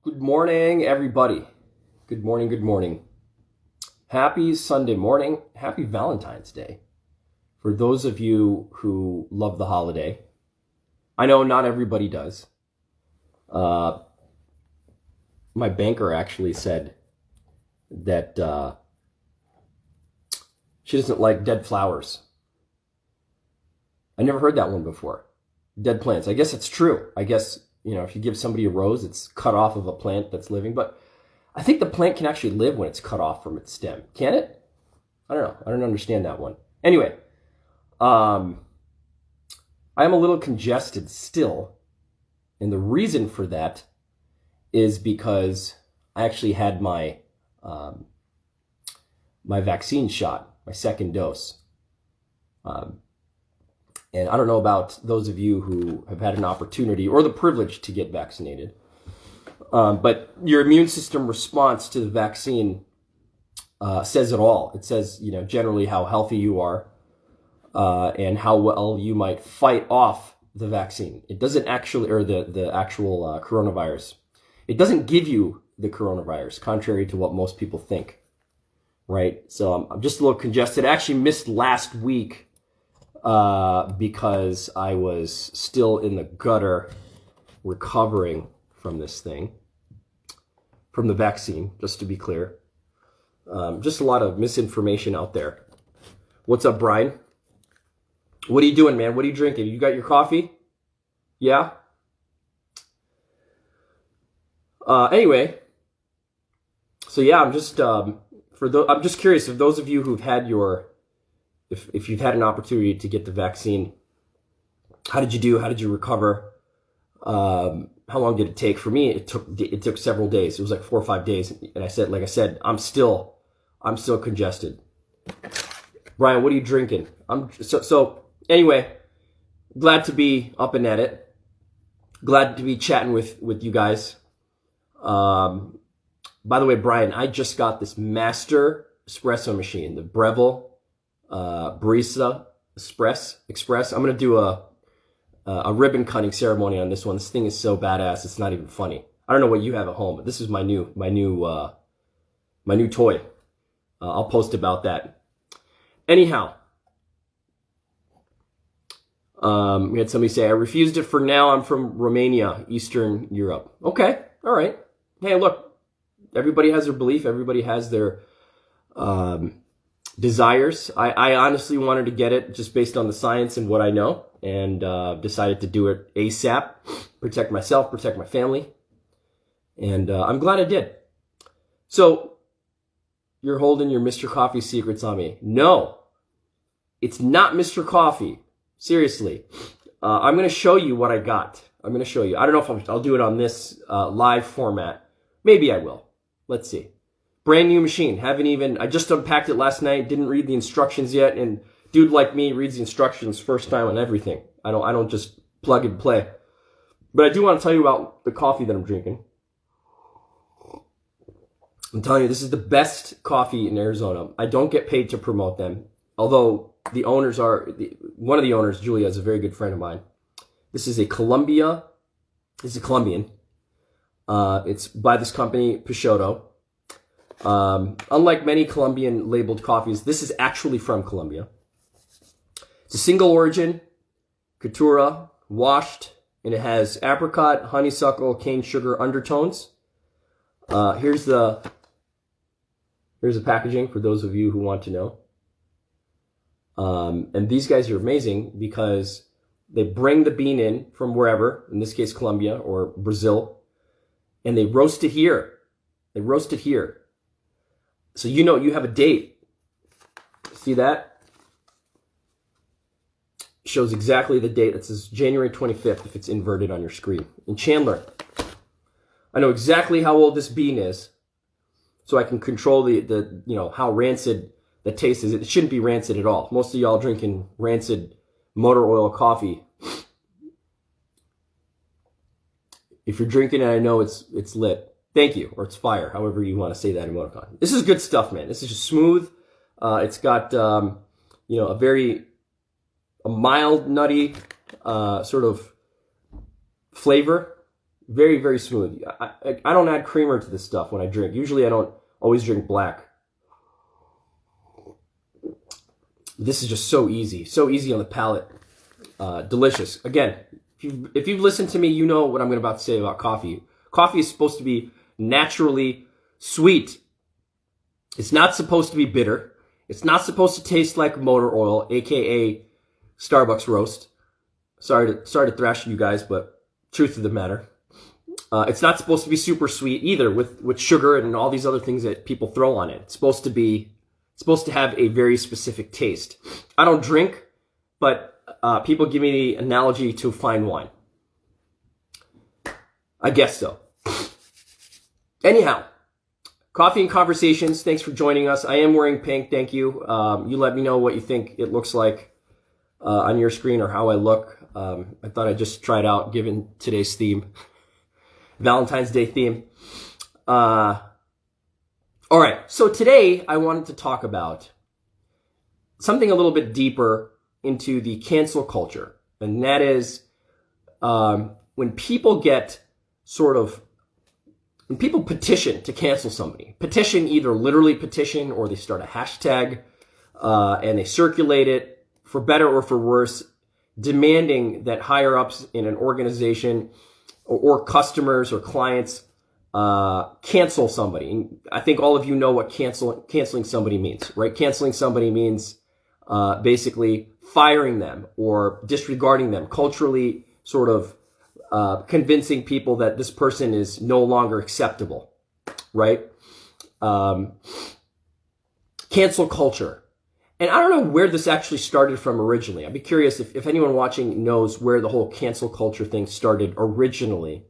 Good morning, everybody. Good morning, good morning. Happy Sunday morning. Happy Valentine's Day. For those of you who love the holiday, I know not everybody does. My banker actually said that she doesn't like dead flowers. I never heard that one before. Dead plants. I guess it's true. I guess, if you give somebody a rose, it's cut off of a plant that's living. But I think the plant can actually live when it's cut off from its stem. Can it? I don't know. I don't understand that one. Anyway, I am a little congested still. And the reason for that is because I actually had my vaccine shot, my second dose. And I don't know about those of you who have had an opportunity or the privilege to get vaccinated. But your immune system response to the vaccine says it all. It says, generally how healthy you are and how well you might fight off the vaccine. It doesn't actually, or the actual coronavirus. It doesn't give you the coronavirus, contrary to what most people think, right? So I'm just a little congested. I actually missed last week because I was still in the gutter recovering from this thing, from the vaccine, just to be clear. Just a lot of misinformation out there. What's up, Brian? What are you doing, man? What are you drinking? You got your coffee? Yeah? Anyway, so yeah, I'm just curious if those of you who've had if you've had an opportunity to get the vaccine, how did you do? How did you recover? How long did it take? For me, it took several days. It was like 4 or 5 days. And like I said, I'm still congested. Brian, what are you drinking? So anyway, glad to be up and at it. Glad to be chatting with you guys. By the way, Brian, I just got this master espresso machine, the Breville Barista Express. I'm going to do a ribbon cutting ceremony on this one. This thing is so badass. It's not even funny. I don't know what you have at home, but this is my new toy. I'll post about that. Anyhow, we had somebody say, I refused it for now. I'm from Romania, Eastern Europe. Okay. All right. Hey, look, everybody has their belief. Everybody has their, desires. I honestly wanted to get it just based on the science and what I know, and decided to do it ASAP, protect myself, protect my family, and I'm glad I did. So, you're holding your Mr. Coffee secrets on me. No, it's not Mr. Coffee. Seriously. I'm going to show you what I got. I'm going to show you. I don't know if I'll do it on this live format. Maybe I will. Let's see. Brand new machine. I just unpacked it last night. Didn't read the instructions yet. And dude like me reads the instructions first time on everything. I don't just plug and play. But I do want to tell you about the coffee that I'm drinking. I'm telling you, this is the best coffee in Arizona. I don't get paid to promote them. Although one of the owners, Julia, is a very good friend of mine. This is a Colombian. It's by this company, Peixoto. Unlike many Colombian labeled coffees, this is actually from Colombia. It's a single origin, Caturra, washed, and it has apricot, honeysuckle, cane sugar undertones. Here's the packaging for those of you who want to know. And these guys are amazing because they bring the bean in from wherever, in this case Colombia or Brazil, and they roast it here. So you have a date. See that? Shows exactly the date. It says January 25th if it's inverted on your screen. In Chandler. I know exactly how old this bean is, so I can control the how rancid the taste is. It shouldn't be rancid at all. Most of y'all drinking rancid motor oil coffee. If you're drinking it, I know it's lit. Thank you, or it's fire, however you want to say that emoticon. This is good stuff, man. This is just smooth. It's got, a mild, nutty sort of flavor. Very, very smooth. I don't add creamer to this stuff when I drink. Usually I don't always drink black. This is just so easy on the palate. Delicious. Again, if you've listened to me, you know what I'm about to say about coffee. Coffee is supposed to be naturally sweet. It's not supposed to be bitter. It's not supposed to taste like motor oil, aka Starbucks roast. Sorry to thrash you guys, but truth of the matter. It's not supposed to be super sweet either with sugar and all these other things that people throw on it. It's supposed to have a very specific taste. I don't drink, but people give me the analogy to fine wine. I guess so. Anyhow, Coffee and Conversations, thanks for joining us. I am wearing pink, thank you. You let me know what you think it looks like on your screen or how I look. I thought I'd just try it out given today's theme. Valentine's Day theme. All right, so today I wanted to talk about something a little bit deeper into the cancel culture. And that is when people when people petition to cancel somebody. Petition, either literally petition or they start a hashtag and they circulate it for better or for worse, demanding that higher ups in an organization or customers or clients cancel somebody. And I think all of you know what canceling somebody means, right? Canceling somebody means basically firing them or disregarding them, culturally sort of convincing people that this person is no longer acceptable, right? Cancel culture. And I don't know where this actually started from originally. I'd be curious if anyone watching knows where the whole cancel culture thing started originally.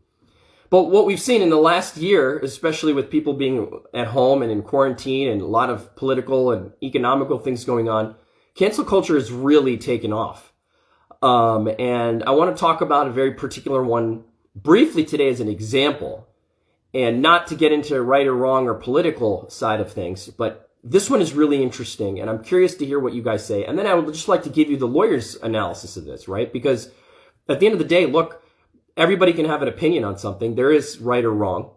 But what we've seen in the last year, especially with people being at home and in quarantine and a lot of political and economical things going on, cancel culture has really taken off. And I want to talk about a very particular one briefly today as an example, and not to get into right or wrong or political side of things, but this one is really interesting, and I'm curious to hear what you guys say. And then I would just like to give you the lawyer's analysis of this, right? Because at the end of the day, look, everybody can have an opinion on something. There is right or wrong.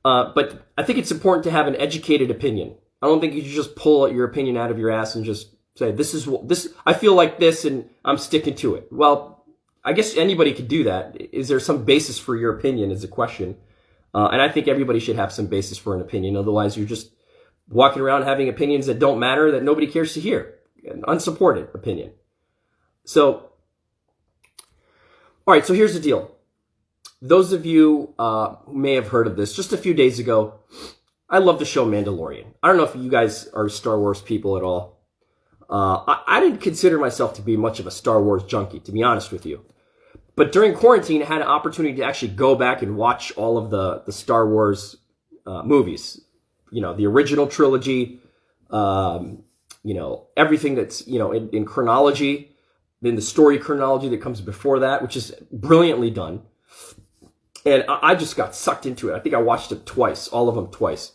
But I think it's important to have an educated opinion. I don't think you should just pull your opinion out of your ass and just say, this, I feel like this and I'm sticking to it. Well, I guess anybody could do that. Is there some basis for your opinion is a question. And I think everybody should have some basis for an opinion. Otherwise, you're just walking around having opinions that don't matter, that nobody cares to hear. An unsupported opinion. So, all right, so here's the deal. Those of you who may have heard of this, just a few days ago, I love the show Mandalorian. I don't know if you guys are Star Wars people at all. I didn't consider myself to be much of a Star Wars junkie, to be honest with you. But during quarantine, I had an opportunity to actually go back and watch all of the Star Wars movies. You know, the original trilogy, you know, everything that's, you know, in chronology, then the story chronology that comes before that, which is brilliantly done. And I just got sucked into it. I think I watched it twice, all of them twice.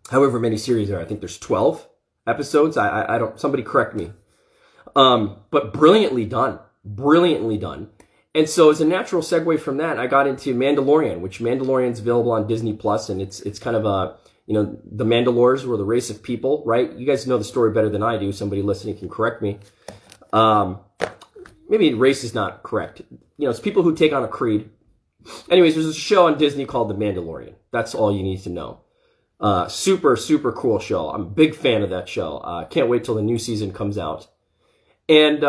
However many series there are. I think there's 12 episodes. I don't, somebody correct me. But brilliantly done. Brilliantly done. And so as a natural segue from that, I got into Mandalorian, which Mandalorian's available on Disney Plus, and it's kind of a, you know, the Mandalores were the race of people, right? You guys know the story better than I do. Somebody listening can correct me. Maybe race is not correct. You know, it's people who take on a creed. Anyways, there's a show on Disney called The Mandalorian. That's all you need to know. Super, super cool show. I'm a big fan of that show. Can't wait till the new season comes out. And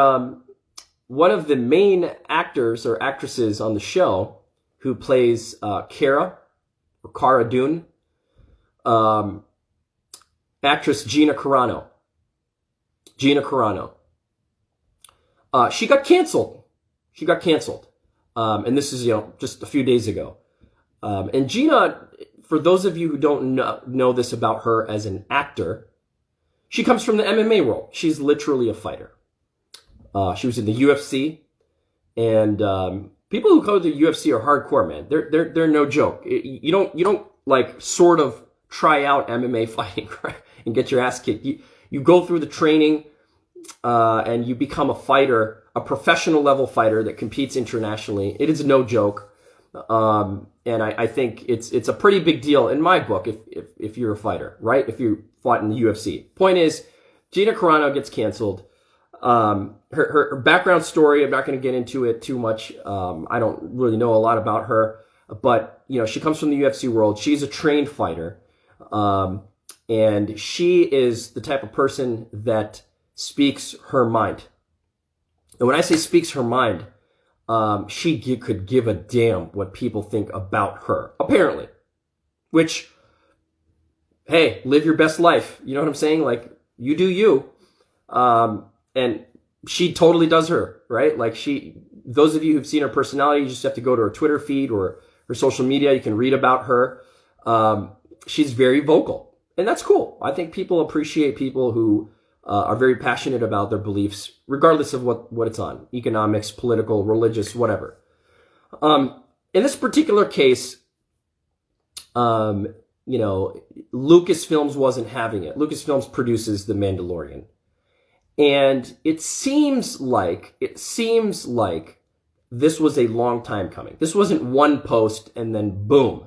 one of the main actors or actresses on the show who plays Cara Dune, actress Gina Carano. Gina Carano. She got canceled. And this is, you know, just a few days ago. And Gina, for those of you who don't know this about her as an actor, she comes from the MMA world. She's literally a fighter. She was in the UFC, and people who go to the UFC are hardcore, man. They're no joke. You don't like sort of try out MMA fighting, right, and get your ass kicked. You go through the training, and you become a fighter, a professional level fighter that competes internationally. It is no joke. And I think it's a pretty big deal in my book if you're a fighter, right? If you fought in the UFC. Point is, Gina Carano gets canceled. Her background story, I'm not going to get into it too much. I don't really know a lot about her, but she comes from the UFC world. She's a trained fighter. And she is the type of person that speaks her mind. And when I say speaks her mind, she could give a damn what people think about her, apparently. Which, hey, live your best life. You know what I'm saying? Like, you do you. And she totally does her, right? Like, those of you who've seen her personality, you just have to go to her Twitter feed or her social media. You can read about her. She's very vocal. And that's cool. I think people appreciate people who are very passionate about their beliefs, regardless of what it's on, economics, political, religious, whatever. In this particular case, Lucasfilms wasn't having it. Lucasfilms produces The Mandalorian. And it seems like this was a long time coming. This wasn't one post and then boom.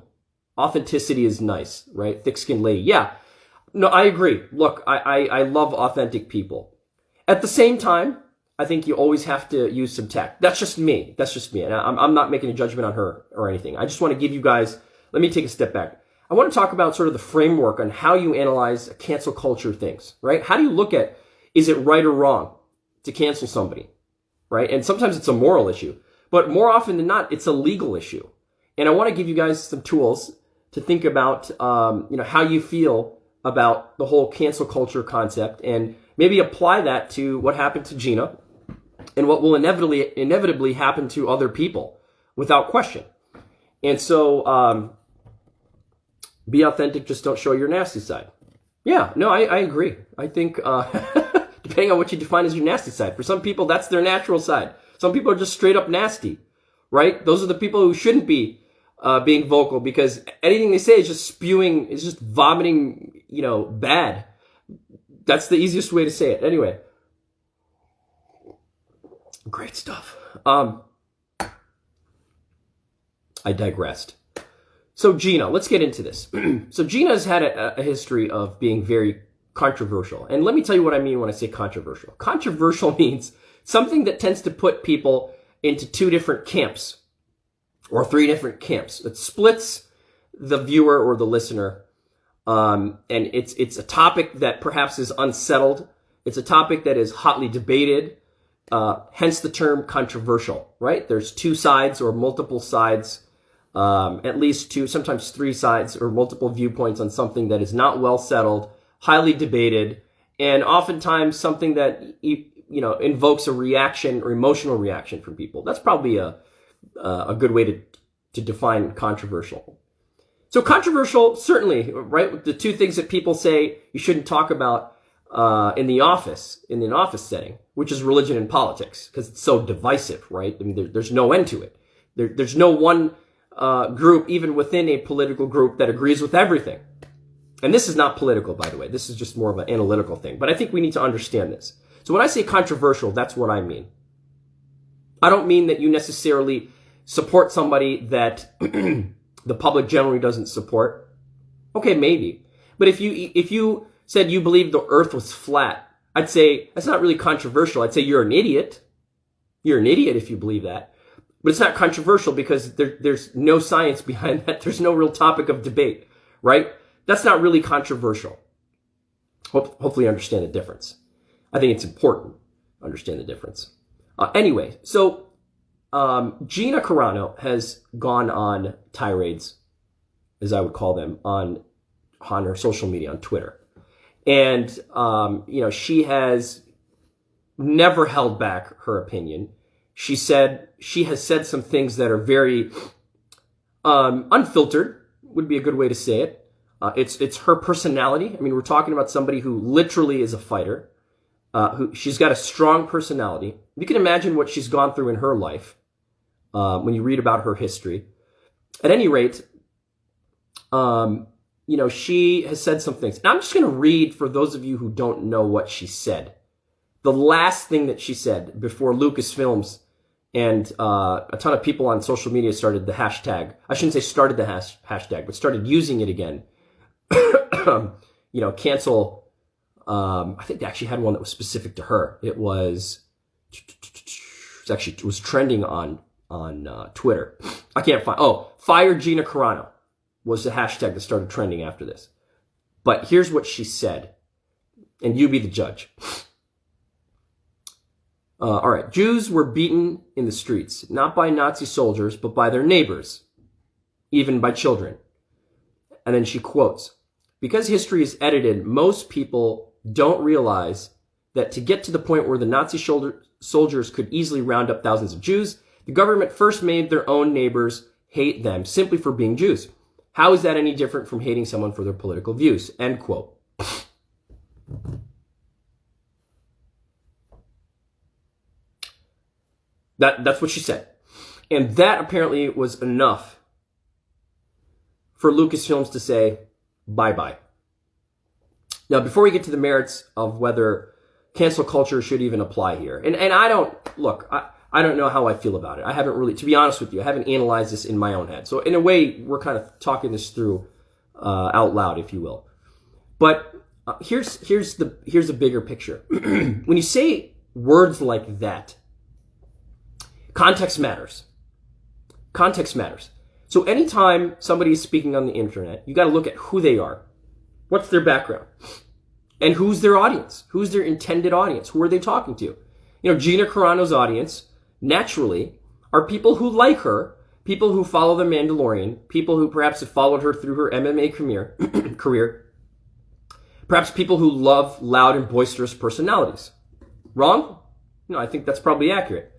Authenticity is nice, right? Thick-skinned lady. Yeah. No, I agree. Look, I love authentic people. At the same time, I think you always have to use some tact. That's just me. And I'm not making a judgment on her or anything. I just want to give you guys, let me take a step back. I want to talk about sort of the framework on how you analyze cancel culture things, right? How do you look at, is it right or wrong to cancel somebody, right? And sometimes it's a moral issue, but more often than not, it's a legal issue. And I want to give you guys some tools to think about, how you feel about the whole cancel culture concept and maybe apply that to what happened to Gina and what will inevitably happen to other people without question. And so, be authentic, just don't show your nasty side. Yeah, no, I agree. I think, depending on what you define as your nasty side, for some people, that's their natural side. Some people are just straight up nasty, right? Those are the people who shouldn't be being vocal, because anything they say is just spewing, is just vomiting, bad. That's the easiest way to say it. Anyway, great stuff. I digressed. So Gina, let's get into this. So Gina's had a history of being very controversial. And let me tell you what I mean when I say controversial. Controversial means something that tends to put people into two different camps or three different camps. It splits the viewer or the listener. And it's a topic that perhaps is unsettled. It's a topic that is hotly debated. Hence the term controversial, right? There's two sides or multiple sides, at least two, sometimes three sides or multiple viewpoints on something that is not well settled, highly debated, and oftentimes something that, invokes a reaction or emotional reaction from people. That's probably a good way to define controversial. So controversial, certainly, right? The two things that people say you shouldn't talk about in an office setting, which is religion and politics, because it's so divisive, right? I mean, there's no end to it. There's no one group, even within a political group, that agrees with everything. And this is not political, by the way. This is just more of an analytical thing. But I think we need to understand this. So when I say controversial, that's what I mean. I don't mean that you necessarily support somebody that the public generally doesn't support. Okay, maybe. But if you said you believed the earth was flat, I'd say that's not really controversial. I'd say you're an idiot. You're an idiot if you believe that. But it's not controversial because there's no science behind that. There's no real topic of debate, right? That's not really controversial. Hopefully you understand the difference. I think it's important to understand the difference. Anyway, so Gina Carano has gone on tirades, as I would call them, on her social media, on Twitter. And, she has never held back her opinion. She has said some things that are very unfiltered, would be a good way to say it. It's her personality. I mean, we're talking about somebody who literally is a fighter. She's got a strong personality. You can imagine what she's gone through in her life when you read about her history. At any rate, she has said some things. And I'm just going to read, for those of you who don't know what she said, the last thing that she said before Lucasfilms And a ton of people on social media started the hashtag. I shouldn't say started the hashtag, but started using it again. Cancel. I think they actually had one that was specific to her. It was trending on Twitter. I can't find. Oh, fire Gina Carano was the hashtag that started trending after this. But here's what she said, and you be the judge. All right, Jews were beaten in the streets, not by Nazi soldiers, but by their neighbors, even by children. And then she quotes, because history is edited, most people don't realize that to get to the point where the Nazi soldiers could easily round up thousands of Jews, the government first made their own neighbors hate them simply for being Jews. How is that any different from hating someone for their political views? End quote. That's what she said. And that apparently was enough for Lucasfilms to say, bye-bye. Now, before we get to the merits of whether cancel culture should even apply here, and I don't know how I feel about it. I haven't really, to be honest with you, I haven't analyzed this in my own head. So in a way, we're kind of talking this through out loud, if you will. But here's the bigger picture. When you say words like that, context matters. Context matters. So anytime somebody is speaking on the internet, you got to look at who they are. What's their background? And who's their audience? Who's their intended audience? Who are they talking to? Gina Carano's audience, naturally, are people who like her, people who follow the Mandalorian, people who perhaps have followed her through her MMA career, perhaps people who love loud and boisterous personalities. Wrong? No, I think that's probably accurate.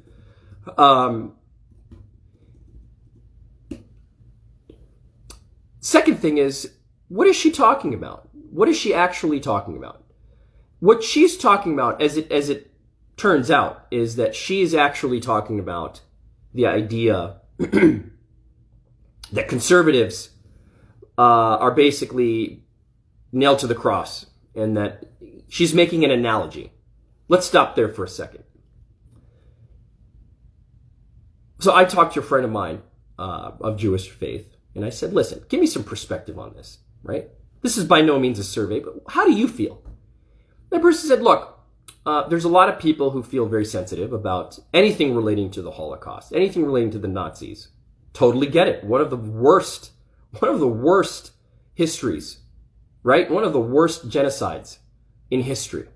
Second thing is, what is she talking about? What is she actually talking about? What she's talking about, as it turns out, is that she is actually talking about the idea that conservatives are basically nailed to the cross, and that she's making an analogy. Let's stop there for a second. So I talked to a friend of mine of Jewish faith, and I said, listen, give me some perspective on this, right? This is by no means a survey, but how do you feel? That person said, look, there's a lot of people who feel very sensitive about anything relating to the Holocaust, anything relating to the Nazis. Totally get it. One of the worst histories, right? One of the worst genocides in history.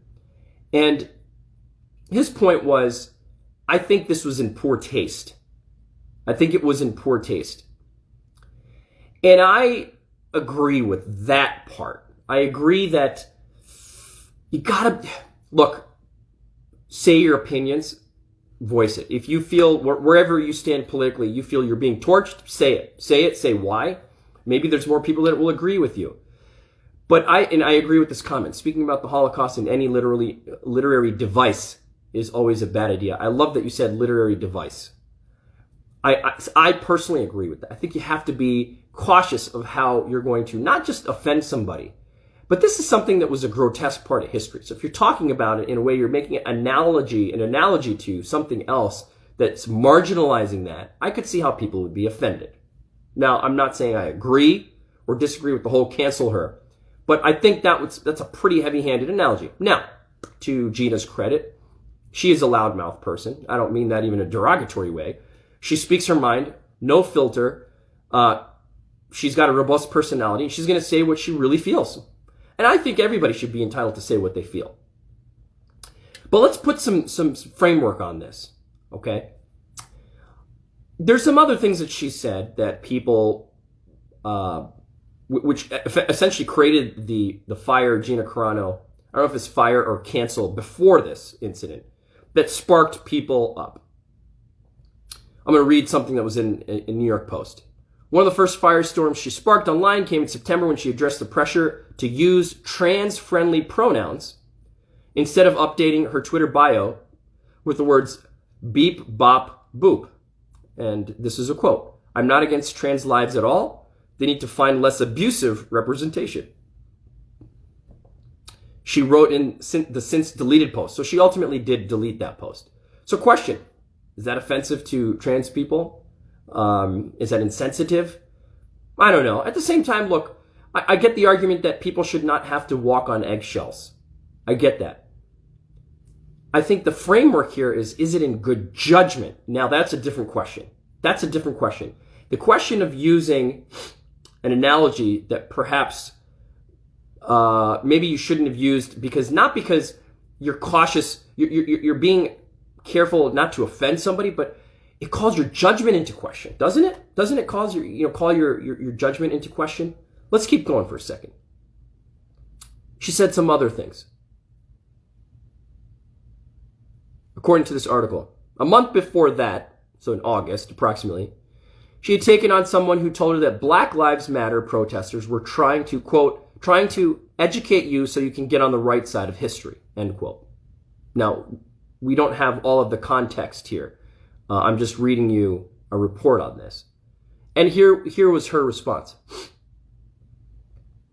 And his point was, I think this was in poor taste. I think it was in poor taste. And I agree with that part. I agree that you gotta, look, say your opinions, voice it. If you feel, wherever you stand politically, you feel you're being torched, say it. Say why. Maybe there's more people that will agree with you. But I agree with this comment. Speaking about the Holocaust in any literary device is always a bad idea. I love that you said literary device. I personally agree with that. I think you have to be cautious of how you're going to not just offend somebody, but this is something that was a grotesque part of history. So if you're talking about it in a way, you're making an analogy to something else that's marginalizing that, I could see how people would be offended. Now, I'm not saying I agree or disagree with the whole cancel her, but I think that's a pretty heavy-handed analogy. Now, to Gina's credit, she is a loudmouth person. I don't mean that even in a derogatory way. She speaks her mind, no filter. She's got a robust personality. She's going to say what she really feels. And I think everybody should be entitled to say what they feel. But let's put some framework on this, okay? There's some other things that she said that people, which essentially created the fire Gina Carano, I don't know if it's fire or cancel before this incident, that sparked people up. I'm going to read something that was in New York Post. One of the first firestorms she sparked online came in September when she addressed the pressure to use trans-friendly pronouns instead of updating her Twitter bio with the words beep, bop, boop. And this is a quote. I'm not against trans lives at all. They need to find less abusive representation. She wrote in the since deleted post. So she ultimately did delete that post. So question. Is that offensive to trans people? Is that insensitive? I don't know. At the same time, look, I get the argument that people should not have to walk on eggshells. I get that. I think the framework here is it in good judgment? Now, that's a different question. That's a different question. The question of using an analogy that perhaps maybe you shouldn't have used because you're cautious, you're being careful not to offend somebody, but it calls your judgment into question, doesn't it? Doesn't it cause call your judgment into question? Let's keep going for a second. She said some other things. According to this article, a month before that, so in August approximately, she had taken on someone who told her that Black Lives Matter protesters were trying to, quote, trying to educate you so you can get on the right side of history, end quote. Now, we don't have all of the context here. I'm just reading you a report on this. And here was her response.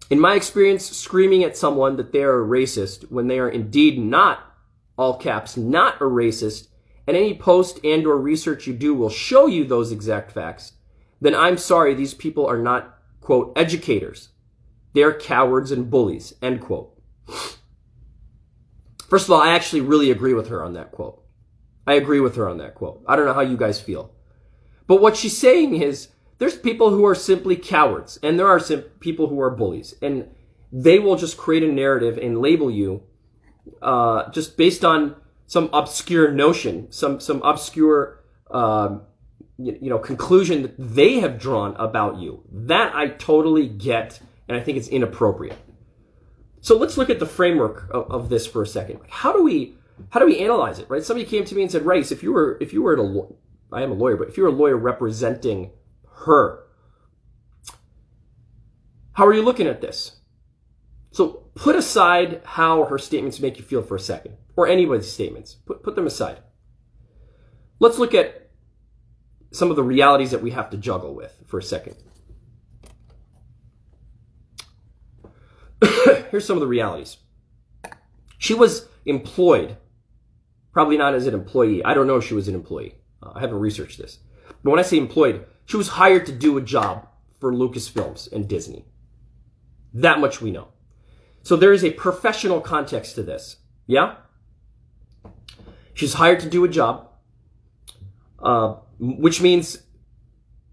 In my experience, screaming at someone that they are a racist when they are indeed not, all caps, not a racist, and any post and or research you do will show you those exact facts, then I'm sorry, these people are not, quote, educators. They're cowards and bullies, end quote. First of all, I actually really agree with her on that quote. I agree with her on that quote. I don't know how you guys feel. But what she's saying is there's people who are simply cowards and there are people who are bullies. And they will just create a narrative and label you just based on some obscure notion, some obscure conclusion that they have drawn about you. That I totally get, and I think it's inappropriate. So let's look at the framework of this for a second. How do we analyze it, right? Somebody came to me and said, Raees, if you were I am a lawyer, but if you were a lawyer representing her, how are you looking at this? So put aside how her statements make you feel for a second, or anybody's statements. Put them aside. Let's look at some of the realities that we have to juggle with for a second. Here's some of the realities. She was employed, probably not as an employee. I don't know if she was an employee. I haven't researched this. But when I say employed, she was hired to do a job for Lucasfilms and Disney. That much we know. So there is a professional context to this. Yeah? She's hired to do a job, which means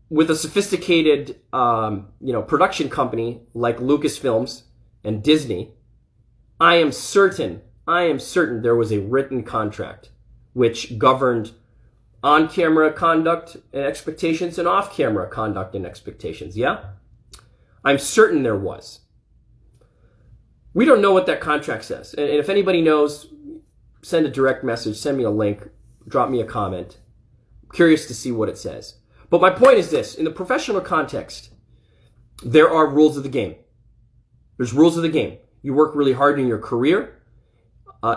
with a sophisticated, production company like Lucasfilms and Disney, I am certain there was a written contract which governed on-camera conduct and expectations and off-camera conduct and expectations. Yeah? I'm certain there was. We don't know what that contract says. And if anybody knows, send a direct message, send me a link, drop me a comment. I'm curious to see what it says. But my point is this. In the professional context, there are rules of the game. There's rules of the game. You work really hard in your career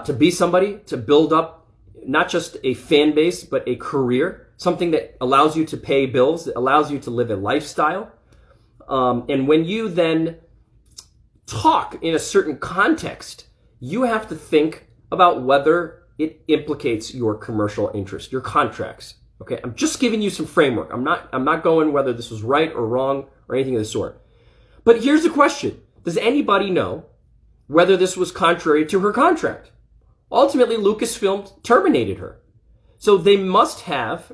to be somebody, to build up not just a fan base, but a career, something that allows you to pay bills, that allows you to live a lifestyle. And when you then talk in a certain context, you have to think about whether it implicates your commercial interest, your contracts. Okay, I'm just giving you some framework. I'm not going whether this was right or wrong or anything of the sort. But here's the question. Does anybody know whether this was contrary to her contract? Ultimately, Lucasfilm terminated her. So they must have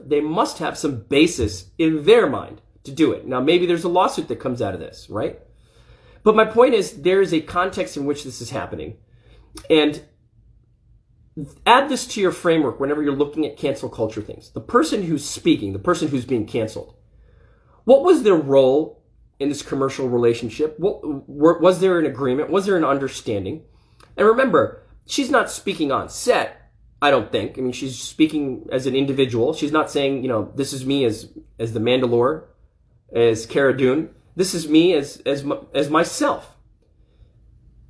some basis in their mind to do it. Now, maybe there's a lawsuit that comes out of this, right? But my point is there's a context in which this is happening. And add this to your framework whenever you're looking at cancel culture things. The person who's speaking, the person who's being canceled, what was their role in this commercial relationship? Was there an agreement? Was there an understanding? And remember, she's not speaking on set, I don't think. I mean, she's speaking as an individual. She's not saying, this is me as the Mandalorian, as Cara Dune. This is me as myself.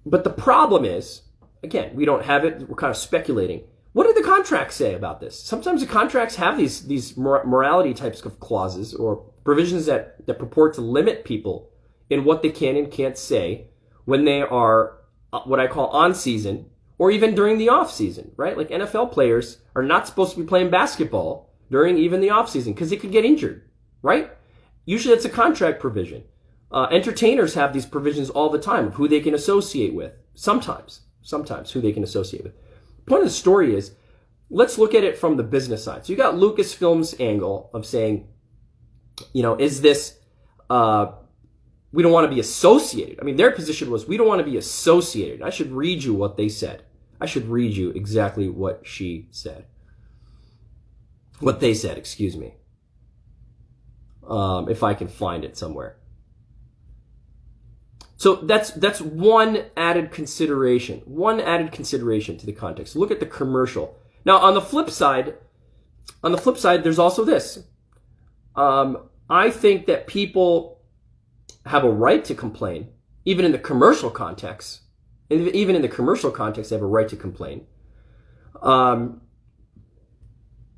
But the problem is, again, we don't have it. We're kind of speculating. What did the contracts say about this? Sometimes the contracts have these morality types of clauses or provisions that purport to limit people in what they can and can't say when they are what I call on season or even during the off season, right? Like NFL players are not supposed to be playing basketball during even the off season because they could get injured, right? Usually that's a contract provision. Entertainers have these provisions all the time of who they can associate with. Sometimes who they can associate with. The point of the story is, let's look at it from the business side. So you got Lucasfilm's angle of saying, is this, we don't want to be associated. I mean, their position was, we don't want to be associated. I should read you what they said. I should read you exactly what she said. What they said, excuse me. If I can find it somewhere. So that's one added consideration to the context. Look at the commercial. Now, on the flip side, there's also this. I think that people have a right to complain, even in the commercial context. Even in the commercial context, they have a right to complain.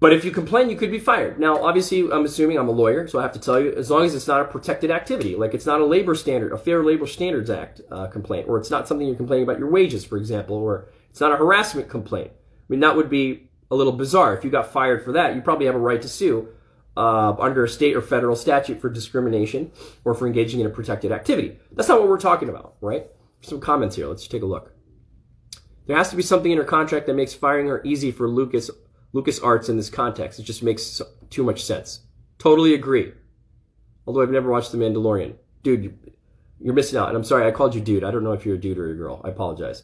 But if you complain, you could be fired. Now, obviously, I'm assuming I'm a lawyer, so I have to tell you, as long as it's not a protected activity, like it's not a Fair Labor Standards Act complaint, or it's not something you're complaining about your wages, for example, or it's not a harassment complaint. I mean, that would be a little bizarre. If you got fired for that, you probably have a right to sue under a state or federal statute for discrimination or for engaging in a protected activity. That's not what we're talking about, right? Some comments here. Let's take a look. There has to be something in her contract that makes firing her easy for LucasArts in this context. It just makes too much sense. Totally agree. Although I've never watched The Mandalorian. Dude, you're missing out. And I'm sorry, I called you dude. I don't know if you're a dude or a girl. I apologize.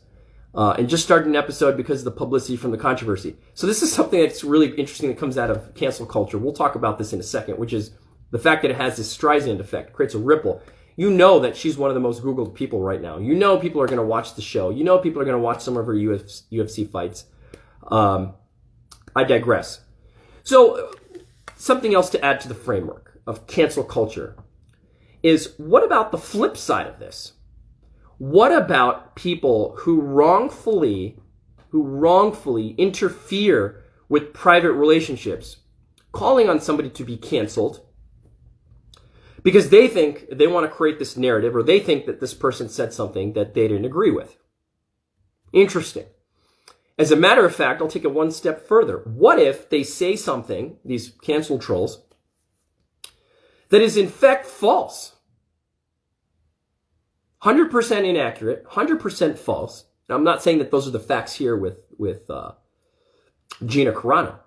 And just started an episode because of the publicity from the controversy. So this is something that's really interesting that comes out of cancel culture. We'll talk about this in a second, which is the fact that it has this Streisand effect, creates a ripple. You know that she's one of the most Googled people right now. You know people are going to watch the show. You know people are going to watch some of her UFC fights. I digress. So something else to add to the framework of cancel culture is, what about the flip side of this? What about people who wrongfully interfere with private relationships, calling on somebody to be canceled because they think they want to create this narrative, or they think that this person said something that they didn't agree with? Interesting. As a matter of fact, I'll take it one step further. What if they say something, these cancel trolls, that is in fact false? 100% inaccurate, 100% false. Now, I'm not saying that those are the facts here with Gina Carano.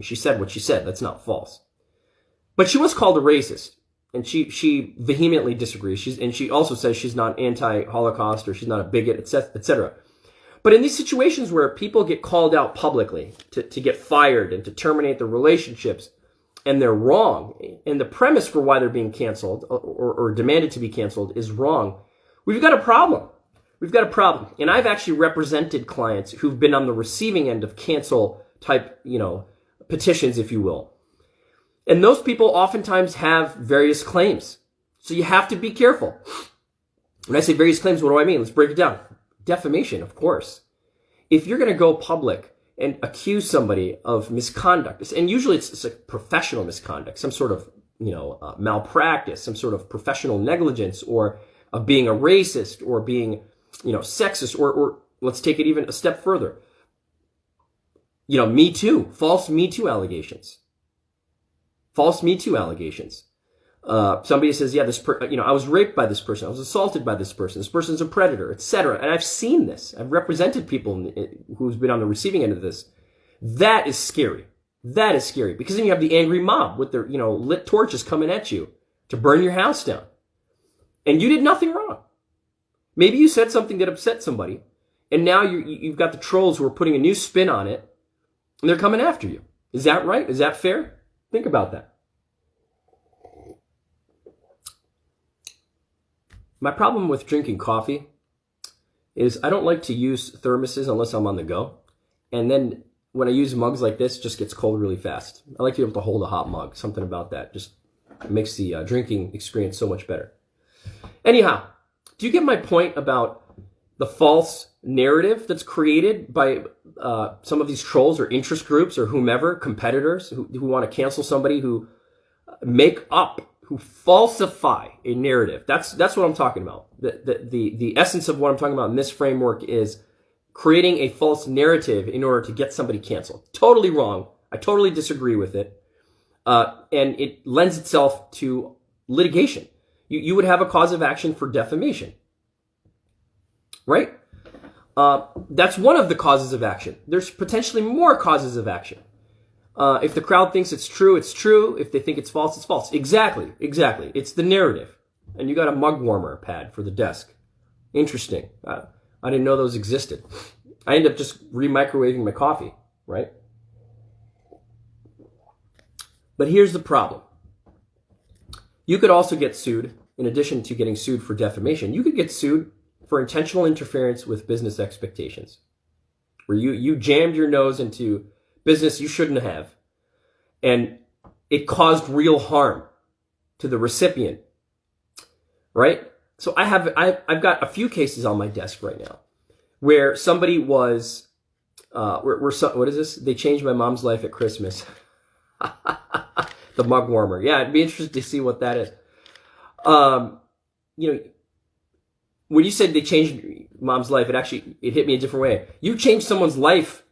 She said what she said. That's not false. But she was called a racist, and she vehemently disagrees. And she also says she's not anti-Holocaust, or she's not a bigot, etc. But in these situations where people get called out publicly to get fired and to terminate their relationships, and they're wrong, and the premise for why they're being canceled or demanded to be canceled is wrong, we've got a problem. We've got a problem. And I've actually represented clients who've been on the receiving end of cancel type, petitions, if you will. And those people oftentimes have various claims. So you have to be careful. When I say various claims, what do I mean? Let's break it down. Defamation, of course. If you're going to go public and accuse somebody of misconduct, and usually it's a professional misconduct, some sort of, malpractice, some sort of professional negligence, or of being a racist, or being, sexist, or let's take it even a step further. Me Too, false Me Too allegations. False Me Too allegations. Somebody says, yeah, I was raped by this person. I was assaulted by this person. This person's a predator, etc. And I've seen this. I've represented people who's been on the receiving end of this. That is scary. That is scary, because then you have the angry mob with their, lit torches coming at you to burn your house down. And you did nothing wrong. Maybe you said something that upset somebody, and now you've got the trolls who are putting a new spin on it, and they're coming after you. Is that right? Is that fair? Think about that. My problem with drinking coffee is I don't like to use thermoses unless I'm on the go. And then when I use mugs like this, it just gets cold really fast. I like to be able to hold a hot mug. Something about that just makes the drinking experience so much better. Anyhow, do you get my point about the false narrative that's created by some of these trolls or interest groups or whomever, competitors who want to cancel somebody, who who falsify a narrative? That's what I'm talking about. The essence of what I'm talking about in this framework is creating a false narrative in order to get somebody canceled. Totally wrong. I totally disagree with it. and it lends itself to litigation. You would have a cause of action for defamation, right? That's one of the causes of action. There's potentially more causes of action. If the crowd thinks it's true, it's true. If they think it's false, it's false. Exactly. It's the narrative. And you got a mug warmer pad for the desk. Interesting. I didn't know those existed. I ended up just re-microwaving my coffee, right? But here's the problem. You could also get sued, in addition to getting sued for defamation, you could get sued for intentional interference with business expectations, where you jammed your nose into business you shouldn't have, and it caused real harm to the recipient, right? So I've got a few cases on my desk right now where somebody was, what is this? They changed my mom's life at Christmas. The mug warmer. Yeah, it'd be interesting to see what that is. You know, when you said they changed mom's life, it hit me a different way. You change someone's life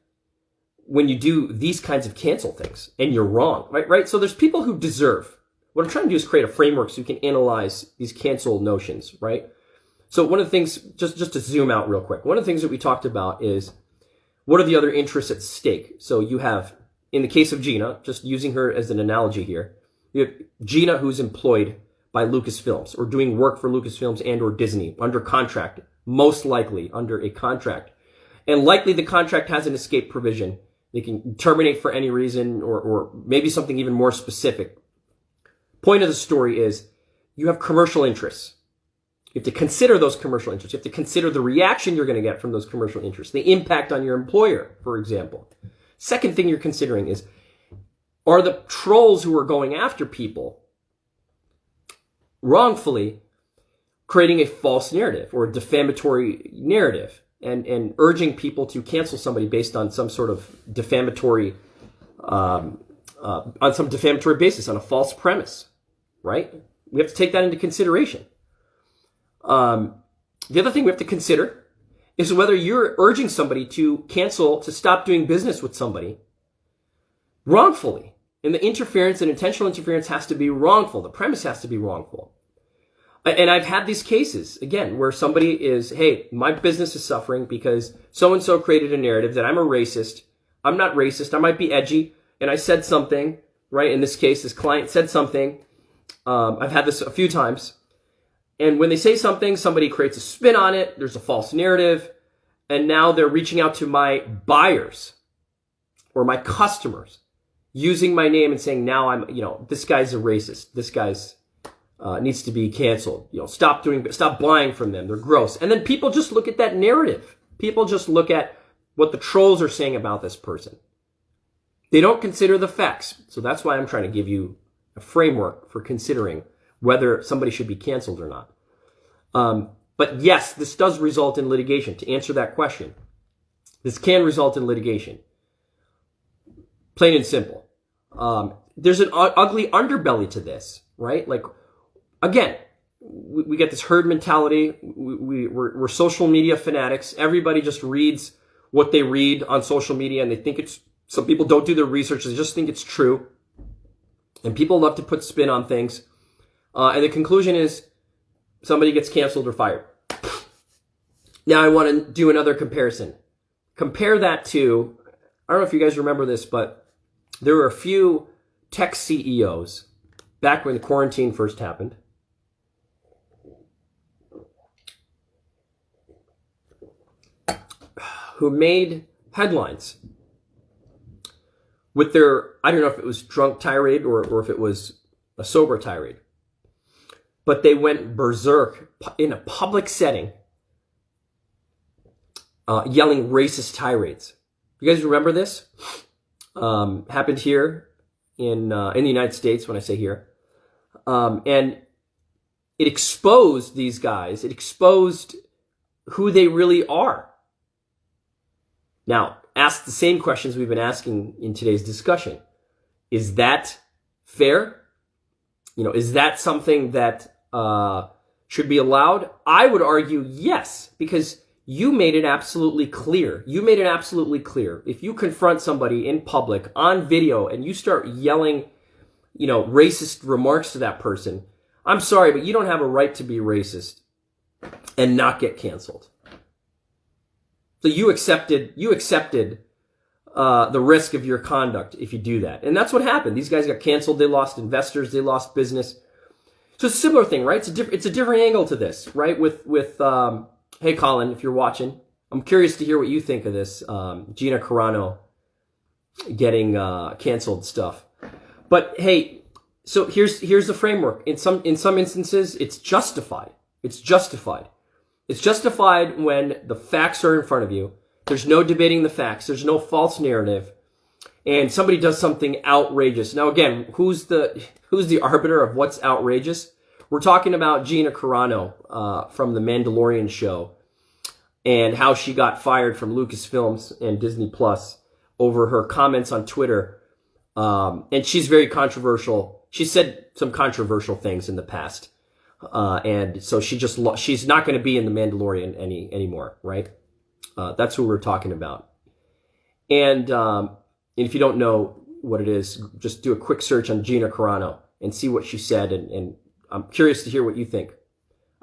when you do these kinds of cancel things, and you're wrong, right? So there's people who deserve. What I'm trying to do is create a framework so you can analyze these cancel notions, right? So one of the things, just to zoom out real quick, one of the things that we talked about is what are the other interests at stake? So you have, in the case of Gina, just using her as an analogy here, you have Gina who's employed by Lucasfilms or doing work for Lucasfilms and or Disney under contract, most likely under a contract. And likely the contract has an escape provision. They can terminate for any reason or maybe something even more specific. Point of the story is you have commercial interests. You have to consider those commercial interests. You have to consider the reaction you're going to get from those commercial interests, the impact on your employer, for example. Second thing you're considering is, are the trolls who are going after people wrongfully creating a false narrative or a defamatory narrative and urging people to cancel somebody based on some sort of defamatory, on some defamatory basis, on a false premise, right? We have to take that into consideration. The other thing we have to consider is whether you're urging somebody to cancel, to stop doing business with somebody wrongfully. And the interference and intentional interference has to be wrongful. The premise has to be wrongful. And I've had these cases, again, where somebody is, hey, my business is suffering because so-and-so created a narrative that I'm a racist. I'm not racist. I might be edgy. And I said something, right? In this case, this client said something. I've had this a few times. And when they say something, somebody creates a spin on it. There's a false narrative. And now they're reaching out to my buyers or my customers using my name and saying, now I'm, this guy's a racist. This guy's needs to be canceled. Stop buying from them. They're gross. And then people just look at that narrative. People just look at what the trolls are saying about this person. They don't consider the facts. So that's why I'm trying to give you a framework for considering whether somebody should be canceled or not. But yes, this does result in litigation. To answer that question, this can result in litigation. Plain and simple. There's an ugly underbelly to this, right? Like, again, we get this herd mentality. We're social media fanatics. Everybody just reads what they read on social media, and they think some people don't do their research. They just think it's true. And people love to put spin on things. And the conclusion is somebody gets canceled or fired. Now I want to do another comparison. Compare that to, I don't know if you guys remember this, but there were a few tech CEOs back when the quarantine first happened who made headlines with their, I don't know if it was drunk tirade or if it was a sober tirade, but they went berserk in a public setting, yelling racist tirades. You guys remember this? Happened here in the United States, when I say here. And it exposed these guys. It exposed who they really are. Now, ask the same questions we've been asking in today's discussion. Is that fair? Is that something that should be allowed? I would argue yes, because you made it absolutely clear. You made it absolutely clear. If you confront somebody in public on video and you start yelling, racist remarks to that person, I'm sorry, but you don't have a right to be racist and not get canceled. So you accepted the risk of your conduct if you do that. And that's what happened. These guys got canceled. They lost investors. They lost business. So it's a similar thing, right? It's a different angle to this, right? With hey, Colin, if you're watching, I'm curious to hear what you think of this Gina Carano getting canceled stuff. But hey, so here's the framework. In some instances, it's justified. It's justified. It's justified when the facts are in front of you. There's no debating the facts. There's no false narrative. And somebody does something outrageous. Now, again, who's the arbiter of what's outrageous? We're talking about Gina Carano from the Mandalorian show and how she got fired from Lucasfilms and Disney Plus over her comments on Twitter. And she's very controversial. She said some controversial things in the past. And so she's not going to be in the Mandalorian anymore, right? That's who we're talking about. And if you don't know what it is, just do a quick search on Gina Carano and see what she said. And I'm curious to hear what you think.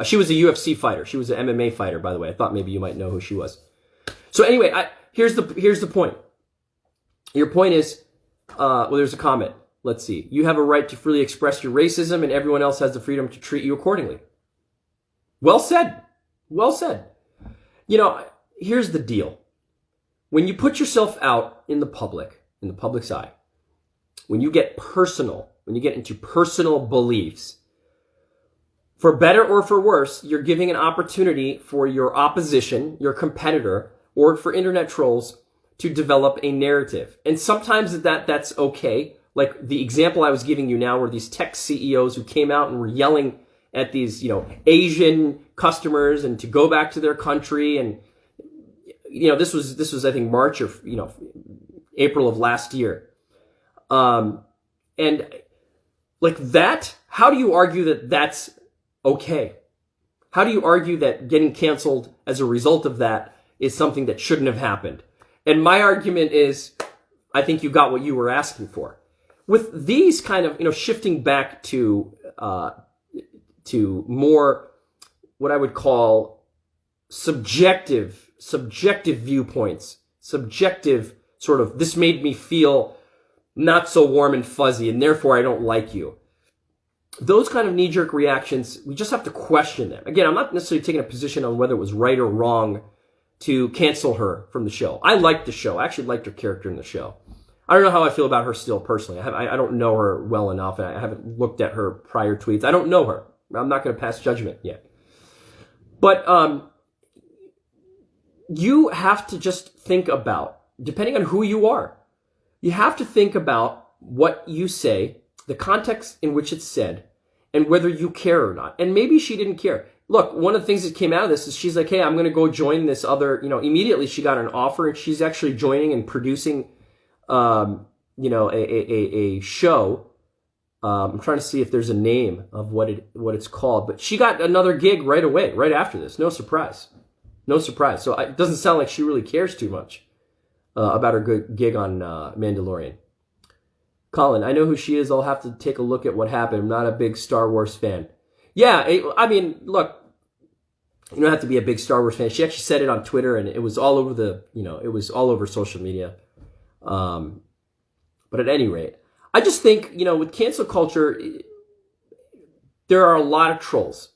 She was a UFC fighter. She was an MMA fighter, by the way. I thought maybe you might know who she was. So anyway, here's the point. Your point is, there's a comment. Let's see. You have a right to freely express your racism, and everyone else has the freedom to treat you accordingly. Well said. Well said. Here's the deal. When you put yourself out in the public's eye, when you get into personal beliefs, for better or for worse, you're giving an opportunity for your opposition, your competitor, or for internet trolls to develop a narrative. And sometimes that's okay. Like the example I was giving you now were these tech CEOs who came out and were yelling at these, Asian customers and to go back to their country. And, this was, I think, March or, April of last year. And like that, how do you argue that that's okay? How do you argue that getting canceled as a result of that is something that shouldn't have happened? And my argument is, I think you got what you were asking for. With these kind of, shifting back to more what I would call subjective viewpoints, subjective sort of, this made me feel not so warm and fuzzy, and therefore I don't like you. Those kind of knee-jerk reactions, we just have to question them. Again, I'm not necessarily taking a position on whether it was right or wrong to cancel her from the show. I liked the show. I actually liked her character in the show. I don't know how I feel about her still personally. I don't know her well enough, and I haven't looked at her prior tweets. I don't know her. I'm not going to pass judgment yet. But you have to just think about, depending on who you are, you have to think about what you say, the context in which it's said, and whether you care or not. And maybe she didn't care. Look, one of the things that came out of this is she's like, hey, I'm going to go join this other, immediately she got an offer and she's actually joining and producing, a show. I'm trying to see if there's a name of what it's called, but she got another gig right away, right after this. No surprise. So it doesn't sound like she really cares too much about her good gig on Mandalorian. Colin, I know who she is. I'll have to take a look at what happened. I'm not a big Star Wars fan. Yeah, look, you don't have to be a big Star Wars fan. She actually said it on Twitter, and it was all over it was all over social media. But at any rate, I just think, with cancel culture, there are a lot of trolls.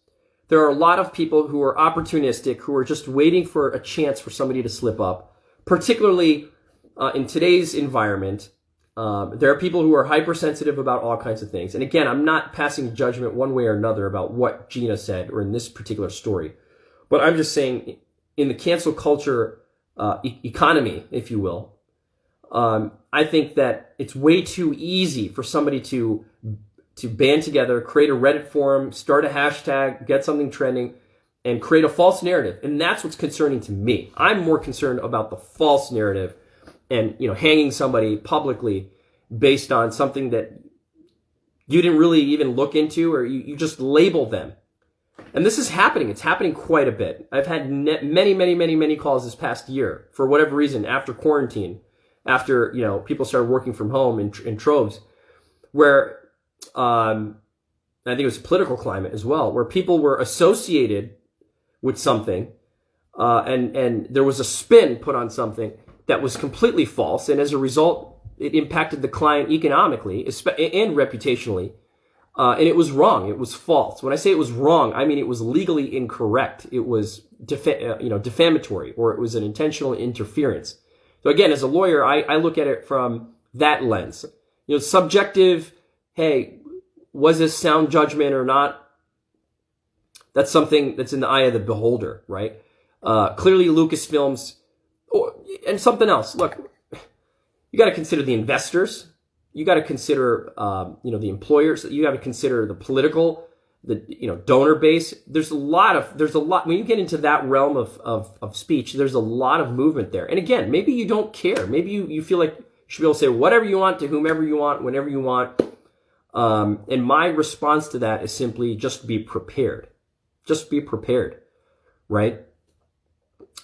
There are a lot of people who are opportunistic, who are just waiting for a chance for somebody to slip up, particularly in today's environment. There are people who are hypersensitive about all kinds of things. And again, I'm not passing judgment one way or another about what Gina said or in this particular story. But I'm just saying, in the cancel culture economy, if you will, I think that it's way too easy for somebody to band together, create a Reddit forum, start a hashtag, get something trending, and create a false narrative. And that's what's concerning to me. I'm more concerned about the false narrative and, hanging somebody publicly based on something that you didn't really even look into, or you just label them. And this is happening. It's happening quite a bit. I've had many calls this past year, for whatever reason, after quarantine, after, people started working from home in troves, where I think it was political climate as well, where people were associated with something, and there was a spin put on something that was completely false, and as a result, it impacted the client economically and reputationally, and it was wrong. It was false. When I say it was wrong, I mean it was legally incorrect. It was defamatory, or it was an intentional interference. So again, as a lawyer, I look at it from that lens. Subjective. Hey, was this sound judgment or not? That's something that's in the eye of the beholder, right? Clearly, Lucasfilms, and something else. Look, you got to consider the investors. You got to consider, the employers. You got to consider the political, donor base. There's a lot. When you get into that realm of speech, there's a lot of movement there. And again, maybe you don't care. Maybe you feel like you should be able to say whatever you want to whomever you want, whenever you want. And my response to that is simply just be prepared. Just be prepared, right?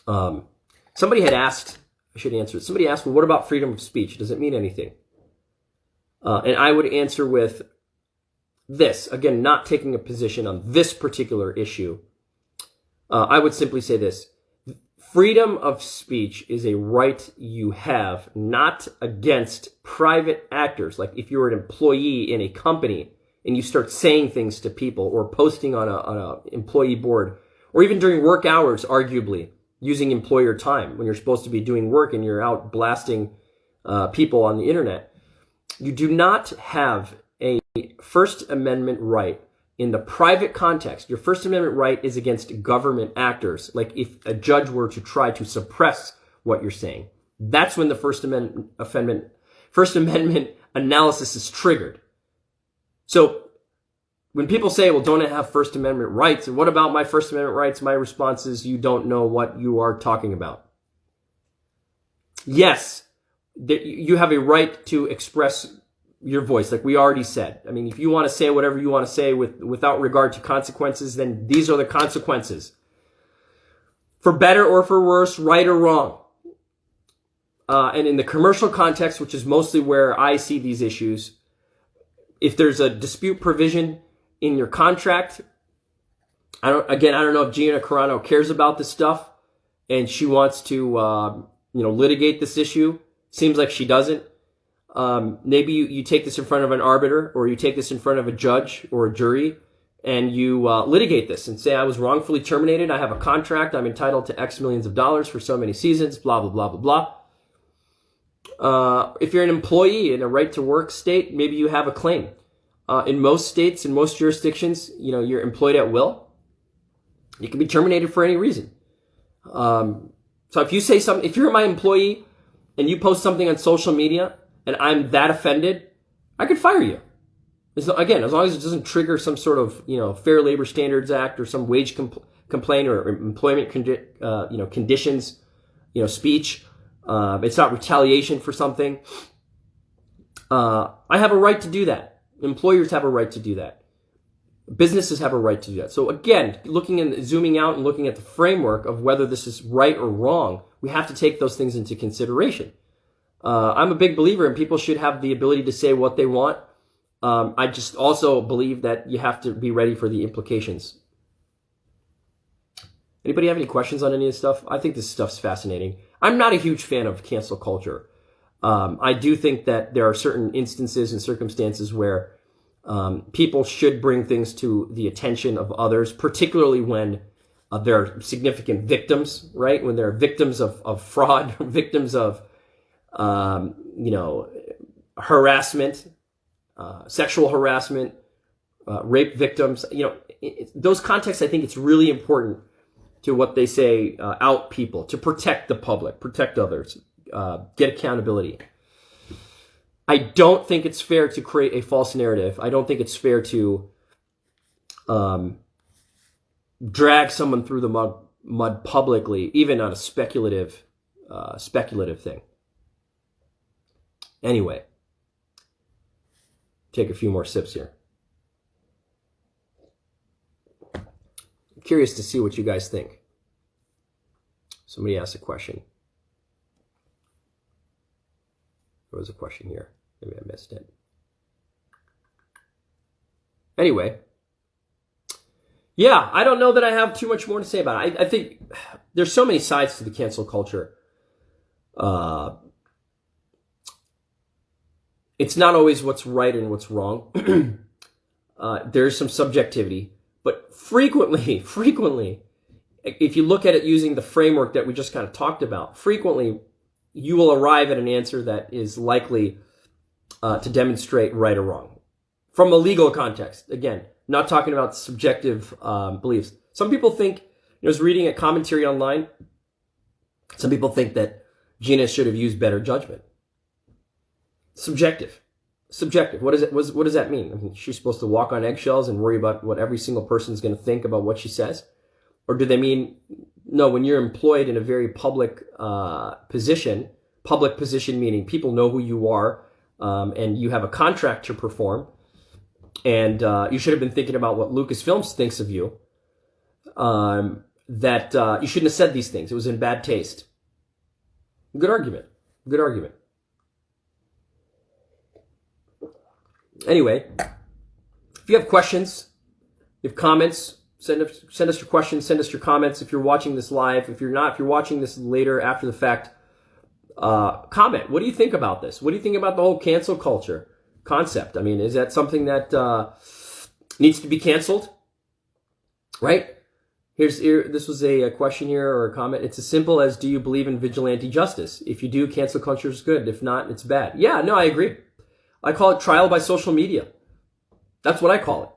Somebody had asked, I should answer it. Somebody asked, well, what about freedom of speech? Does it mean anything? And I would answer with this, again, not taking a position on this particular issue. I would simply say this. Freedom of speech is a right you have, not against private actors. Like if you're an employee in a company and you start saying things to people or posting on a employee board, or even during work hours, arguably, using employer time when you're supposed to be doing work and you're out blasting people on the internet. You do not have a First Amendment right in the private context. Your First Amendment right is against government actors. Like if a judge were to try to suppress what you're saying, that's when the First Amendment analysis is triggered. So when people say, well, don't I have First Amendment rights? And what about my First Amendment rights? My response is, you don't know what you are talking about. Yes, you have a right to express your voice, like we already said. I mean, if you want to say whatever you want to say without regard to consequences, then these are the consequences. For better or for worse, right or wrong. And in the commercial context, which is mostly where I see these issues, if there's a dispute provision in your contract, I don't know if Gina Carano cares about this stuff and she wants to, litigate this issue. Seems like she doesn't. Maybe you take this in front of an arbiter, or you take this in front of a judge or a jury, and you litigate this and say, I was wrongfully terminated. I have a contract. I'm entitled to X millions of dollars for so many seasons, blah, blah, blah, blah, blah. If you're an employee in a right to work state, maybe you have a claim. In most states, in most jurisdictions, you're employed at will. You can be terminated for any reason. So if you say something, if you're my employee and you post something on social media and I'm that offended, I could fire you. Again, as long as it doesn't trigger some sort of, Fair Labor Standards Act or some wage complaint or employment conditions, speech. It's not retaliation for something. I have a right to do that. Employers have a right to do that. Businesses have a right to do that. So again, zooming out and looking at the framework of whether this is right or wrong, we have to take those things into consideration. I'm a big believer in people should have the ability to say what they want. I just also believe that you have to be ready for the implications. Anybody have any questions on any of this stuff? I think this stuff's fascinating. I'm not a huge fan of cancel culture. I do think that there are certain instances and circumstances where people should bring things to the attention of others, particularly when there are significant victims, right? When there are victims of fraud, victims of harassment, sexual harassment, rape victims. Those contexts, I think it's really important to what they say, out people, to protect the public, protect others, get accountability. I don't think it's fair to create a false narrative. I don't think it's fair to drag someone through the mud publicly, even on a speculative thing. Anyway, take a few more sips here. I'm curious to see what you guys think. Somebody asked a question. There was a question here. Maybe I missed it. Anyway, yeah, I don't know that I have too much more to say about it. I think there's so many sides to the cancel culture. It's not always what's right and what's wrong. There's some subjectivity, but frequently, if you look at it using the framework that we just kind of talked about, frequently you will arrive at an answer that is likely to demonstrate right or wrong. From a legal context, again, not talking about subjective beliefs. Some people think, I was reading a commentary online, some people think that Gina should have used better judgment. Subjective. What does that mean? I mean, she's supposed to walk on eggshells and worry about what every single person is going to think about what she says? Or do they mean, no, when you're employed in a very public position meaning people know who you are, and you have a contract to perform, and you should have been thinking about what Lucasfilms thinks of you, that you shouldn't have said these things. It was in bad taste. Good argument. Anyway, if you have questions, if you have comments, send us your questions, send us your comments. If you're watching this live, if you're watching this later after the fact, comment. What do you think about this? What do you think about the whole cancel culture concept? I mean, is that something that needs to be canceled? Right? This was a question here or a comment. It's as simple as, do you believe in vigilante justice? If you do, cancel culture is good. If not, it's bad. Yeah, no, I agree. I call it trial by social media. That's what I call it.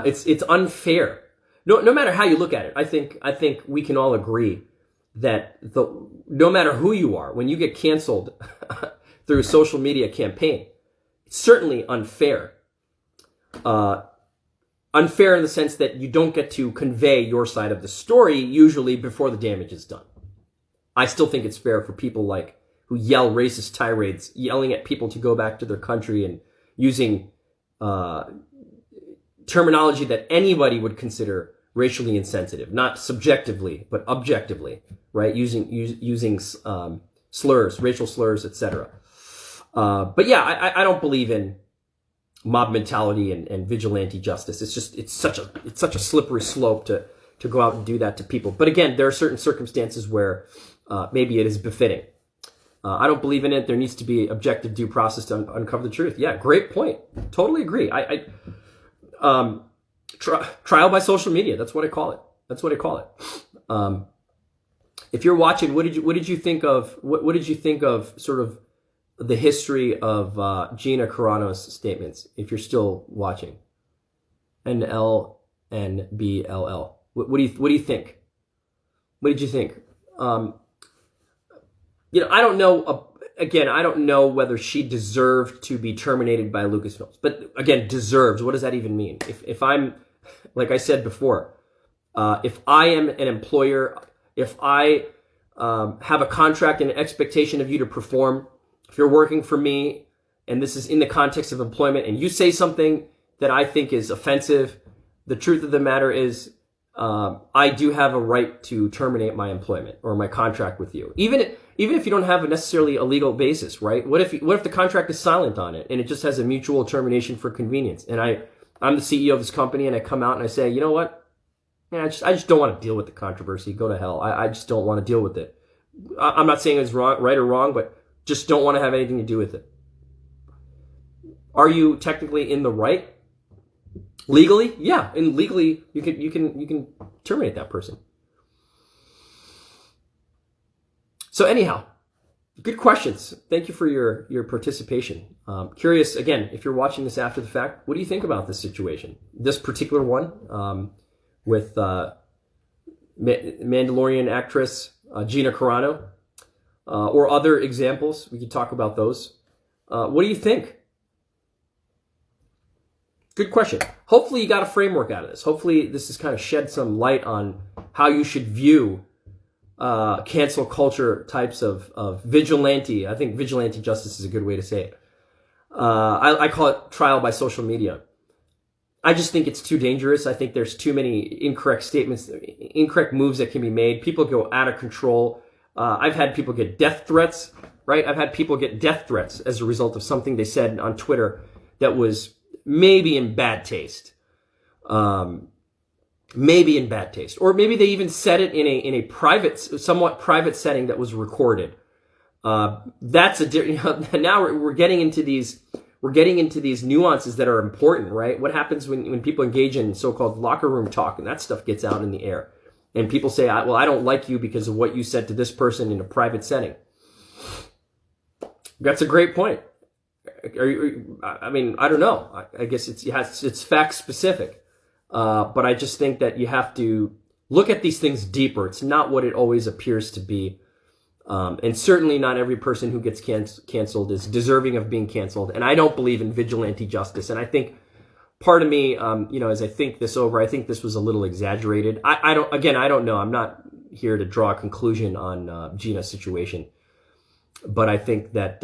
It's unfair. No matter how you look at it, I think we can all agree that no matter who you are, when you get canceled through a social media campaign, it's certainly unfair. Unfair in the sense that you don't get to convey your side of the story usually before the damage is done. I still think it's fair for people who yell racist tirades, yelling at people to go back to their country and using terminology that anybody would consider racially insensitive, not subjectively, but objectively, right? Using slurs, racial slurs, etc. But yeah, I don't believe in mob mentality and vigilante justice. It's such a slippery slope to go out and do that to people. But again, there are certain circumstances where maybe it is befitting. I don't believe in it. There needs to be objective due process to uncover the truth. Yeah, great point. Totally agree. Trial by social media. That's what I call it. If you're watching, what did you think of sort of the history of Gina Carano's statements? If you're still watching, NLNBLL. What do you think? What did you think? I don't know. Again, I don't know whether she deserved to be terminated by Lucasfilms. But again, deserves. What does that even mean? If I'm, like I said before, if I am an employer, if I have a contract and an expectation of you to perform, if you're working for me, and this is in the context of employment, and you say something that I think is offensive, the truth of the matter is, I do have a right to terminate my employment or my contract with you, even if you don't have necessarily a legal basis, right? What if the contract is silent on it and it just has a mutual termination for convenience? And I'm the CEO of this company, and I come out and I say, you know what? I just don't want to deal with the controversy. Go to hell. I just don't want to deal with it. I'm not saying it's right or wrong, but just don't want to have anything to do with it. Are you technically in the right? Legally? Yeah. And legally, you can terminate that person. So anyhow, good questions. Thank you for your participation. Curious, again, if you're watching this after the fact, what do you think about this situation? This particular one with Mandalorian actress Gina Carano, or other examples. We could talk about those. What do you think? Good question. Hopefully you got a framework out of this. Hopefully this has kind of shed some light on how you should view cancel culture types of vigilante. I think vigilante justice is a good way to say it. I call it trial by social media. I just think it's too dangerous. I think there's too many incorrect statements, incorrect moves that can be made. People go out of control. I've had people get death threats, right? I've had people get death threats as a result of something they said on Twitter that was maybe in bad taste. Maybe in bad taste. Or maybe they even said it in a private, somewhat private setting that was recorded. That's now we're getting into these nuances that are important, right? What happens when people engage in so-called locker room talk and that stuff gets out in the air? And people say, well, I don't like you because of what you said to this person in a private setting. That's a great point. I mean, I don't know. I guess it's fact specific. But I just think that you have to look at these things deeper. It's not what it always appears to be. And certainly not every person who gets canceled is deserving of being canceled. And I don't believe in vigilante justice. And I think part of me, as I think this over, I think this was a little exaggerated. I don't know. I'm not here to draw a conclusion on Gina's situation. But I think that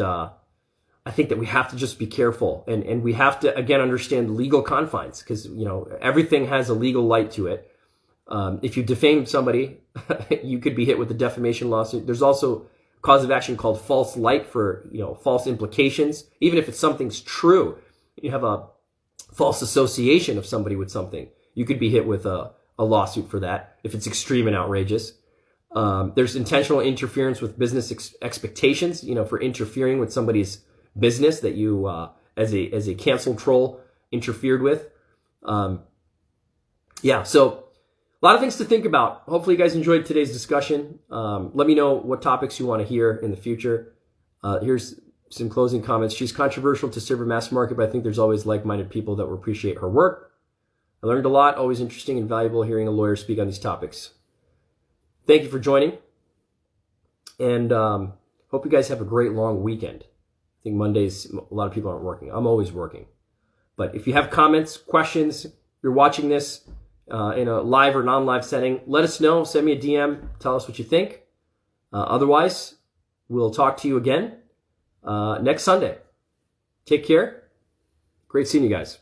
we have to just be careful, and we have to again understand legal confines, because everything has a legal light to it. If you defame somebody, you could be hit with a defamation lawsuit. There's also cause of action called false light for false implications. Even if something's true, you have a false association of somebody with something, you could be hit with a lawsuit for that if it's extreme and outrageous. There's intentional interference with business expectations, for interfering with somebody's business that you, as a cancel troll, interfered with. So a lot of things to think about. Hopefully you guys enjoyed today's discussion. Let me know what topics you want to hear in the future. Here's some closing comments. She's controversial to serve a mass market, but I think there's always like-minded people that will appreciate her work. I learned a lot. Always interesting and valuable hearing a lawyer speak on these topics. Thank you for joining. And hope you guys have a great long weekend. I think Mondays, a lot of people aren't working. I'm always working. But if you have comments, questions, you're watching this in a live or non-live setting, let us know. Send me a DM. Tell us what you think. Otherwise, we'll talk to you again next Sunday. Take care. Great seeing you guys.